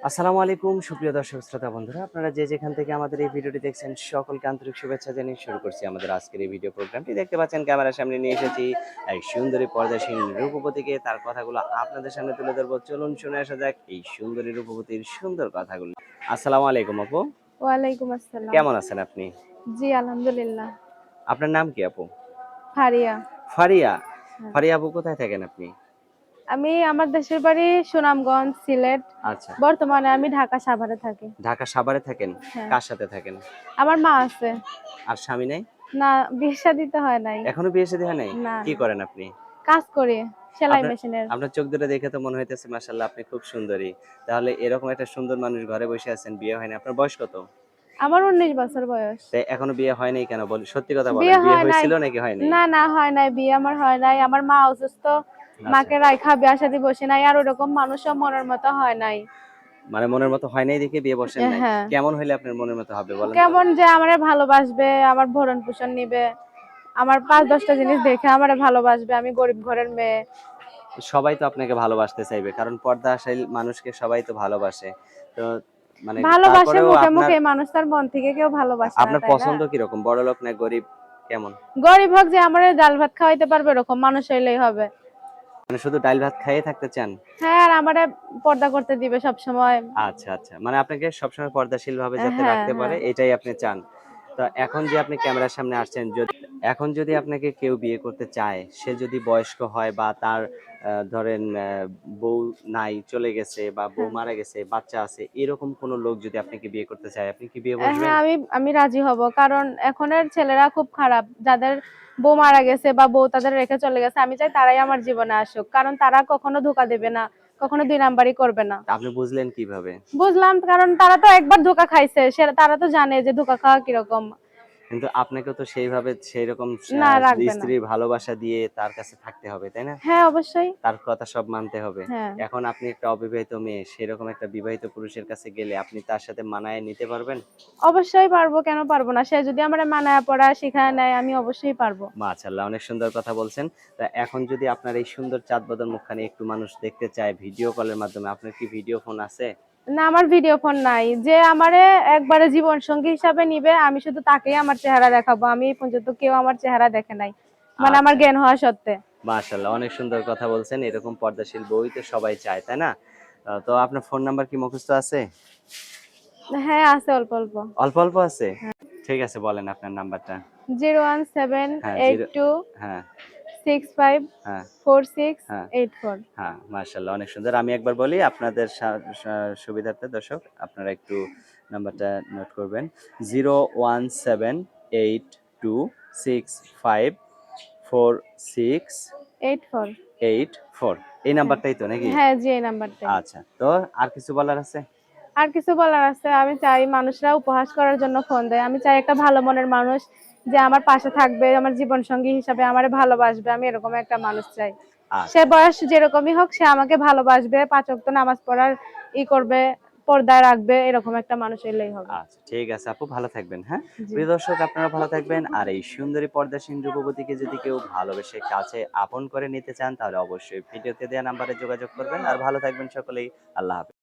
আসসালামু আলাইকুম সুপ্রিয় দর্শক শ্রোতা বন্ধুরা, আপনারা যে যেখান থেকে আমাদের এই ভিডিওটি দেখছেন সকলকে আন্তরিক শুভেচ্ছা জানিয়ে শুরু করছি আমাদের আজকের এই ভিডিও প্রোগ্রামটি। দেখতে পাচ্ছেন ক্যামেরার সামনে নিয়ে এসেছি এক সুন্দরী পর্দাসীন রূপবতীকে। তার কথাগুলো আপনাদের সামনে তুলে ধরবো, চলুন শুনে আসা যাক এই সুন্দরী রূপবতীর সুন্দর কথাগুলো। আসসালামু আলাইকুম আপু, ওয়ালাইকুম আসসালাম। কেমন আছেন আপনি? জি আলহামদুলিল্লাহ। আপনার নাম কি আপু? ফারিয়া। ফারিয়া। হ্যাঁ। ফারিয়া আপু, কোথায় থাকেন আপনি? আমার দেশের বাড়ি সুনামগঞ্জ, সিলেট। আচ্ছা, বর্তমানে আমি ঢাকা সাভারে থাকি। ঢাকা সাভারে থাকেন। হ্যাঁ। কার সাথে থাকেন? আমার মা আছে। আর স্বামী নাই? না, বিয়ে শাদী তো হয় নাই। এখনো বিয়ে শাদী হয় নাই? না কি না, করেন আপনি? কাজ করি সেলাই আপনার মেশিনের। আপনার চোখ দুটো দেখে তো মনে হইতেছে মাশাআল্লাহ আপনি খুব সুন্দরী। তাহলে এরকম একটা সুন্দর মানুষ ঘরে বসে আছেন, বিয়ে হয়নি। আপনার বয়স কত? আমার 19 বছর বয়স। তাই এখনো বিয়ে হয় নাই কেন? সত্যি কথা বলেন। বিয়ে বিয়ে হয় নাই। হয়েছিল নাকি হয়নি? না না, হয় নাই, বিয়ে আমার হয় নাই। আমার মা অসুস্থ, আচ্ছা। মাকে রাইখা বিয়ে শাদী বসে নাই। আর ওরকম মানুষও মনের মতো হয় নাই। মানে মনের মতো হয় নাই দেখে বিয়ে বসেন নাই। হ্যাঁ। কেমন হইলে আপনার মনের মতো হবে বলেন তো? কেমন যে আমারে ভালোবাসবে, আমার ভরণ পোষণ নিবে, আমার 5-10টা জিনিস দেখে আমারে ভালোবাসবে। আমি গরিব ঘরের মেয়ে। সবাই তো আপনাকে ভালোবাসতে চাইবে। কারণ পর্দাশীল মানুষকে সবাই তো ভালোবাসে। তো মানে ভালোবাসে তারপরেও মুখে আপনার মুখে, মানুষ তার মন থেকে কেউ ভালোবাসে না, আপনার তাই না? পছন্দ কিরকম? বড়লোক না গরিব? কেমন? গরিব হোক, যে আমারে ডাল ভাত খাওয়াইতে পারবে এরকম মানুষ হইলেই হবে। মানে শুধু ডাল ভাত খাইয়ে থাকতে চান? হ্যাঁ, আর আমারে পর্দা করতে দিবে সব সময়। আচ্ছা, আচ্ছা। মানে আপনাকে সবসময় পর্দাশীল ভাবে যাতে হ্যাঁ রাখতে পারে হ্যাঁ। এটাই আপনি চান। তো এখন যে আপনি ক্যামেরার সামনে আসছেন, এখন যদি আপনাকে কেউ বিয়ে করতে চায়, সে যদি বয়স্ক হয় বা তার ধরেন বউ নাই, চলে গেছে বা বউ হ্যাঁ মারা গেছে, বাচ্চা আছে, এরকম কোনো লোক যদি আপনাকে বিয়ে করতে চায়, আপনি কি বিয়ে বসবেন? হ্যাঁ, আমি রাজি হব। কারণ এখনের ছেলেরা খুব খারাপ, যাদের বউ মারা গেছে বা বউ তাদের রেখে চলে গেছে। আমি চাই তারাই আমার জীবনে আসুক, কারণ তারা কখনো ধোঁকা দেবে না, কখনো 2 নাম্বারই করবে না। তা আপনি বুঝলেন কিভাবে? বুঝলাম, কারণ তারা তো একবার ধোঁকা খাইছে, সেটা তারা তো জানে যে ধোঁকা খাওয়া কিরকম। কিন্তু আপনাকেও তো সেইভাবে সেইরকম না, রাখবে না। স্ত্রীর ভালোবাসা দিয়ে তার কাছে থাকতে হবে, তাই না? হ্যাঁ অবশ্যই। তার কথা সব মানতে হবে। হ্যাঁ এখন আপনি একটা অবিবাহিত মেয়ে, সেরকম একটা বিবাহিত পুরুষের কাছে গেলে আপনি তার সাথে মানায় নিতে পারবেন? অবশ্যই পারবো, কেন পারবো না? সে যদি আমার মানায় পড়া শিখায় নেয়, আমি অবশ্যই পারবো। মাশাআল্লাহ, অনেক সুন্দর কথা বলছেন। তা এখন যদি আপনার এই সুন্দর চাঁদ বদন মুখখানি একটু মানুষ দেখতে চায় ভিডিও কলের মাধ্যমে, আপনার কি ভিডিও ফোন আছে? না, আমার ভিডিও ফোন নাই। যে আমারে একবারে জীবন সঙ্গী হিসাবে নিবে, আমি শুধু তাকেই আমার চেহারা দেখাবো। আমি এই পর্যন্ত কেউ আমার চেহারা দেখে নাই, মানে আমার আচ্ছা, জ্ঞান হওয়া সত্ত্বে। মাশাআল্লাহ, অনেক সুন্দর কথা বলছেন। এরকম পর্দাশীল বউই তো সবাই চায়, তাই না? তো আপনার ফোন নাম্বার কি মুখস্থ আছে? হ্যাঁ আছে, অল্প অল্প। অল্প অল্প আছে? ঠিক আছে, বলেন আপনার নাম্বারটা। 017 হ্যাঁ, 82 হ্যাঁ, 65 হ্যাঁ, 46 হ্যাঁ, 84। হ্যাঁ, মাশাআল্লাহ, অনেক সুন্দর। আমি একবার বলি আপনাদের সুবিধার্থে দর্শক, আপনারা একটু নাম্বারটা নোট করবেন। 84। 01782654684। এই হ্যাঁ নাম্বারটাই তো নাকি? হ্যাঁ, জি এই নাম্বারটাই। আচ্ছা, তো আর কিছু বলার আছে? আর কিছু বলার আছে? আমি চাই মানুষরা উপহাস করার জন্য ফোন দেয়। আমি চাই একটা ভালো মনের মানুষ, যে আমার পাশে থাকবে, আমার জীবন সঙ্গী হিসাবে আমারে ভালোবাসবে। আমি এরকম একটা মানুষ চাই। সে আচ্ছা, বয়স যেরকমই হোক, সে আমাকে ভালোবাসবে, 5 ওয়াক্ত নামাজ পড়ার করবে, পর্দায় রাখবে, এরকম একটা মানুষ এলেই হবে। আচ্ছা, ঠিক আছে আপু, ভালো থাকবেন, হ্যাঁ? জি। প্রিয় দর্শক, আপনারা ভালো থাকবেন। আর এই সুন্দরী পর্দাসীন রূপবতীকে যদি কেউ ভালোবেসে কাছে আপন করে নিতে চান, তাহলে অবশ্যই ভিডিওতে দেওয়া নাম্বারে যোগাযোগ করবেন। আর ভালো থাকবেন সকলেই। আল্লাহ হাফেজ।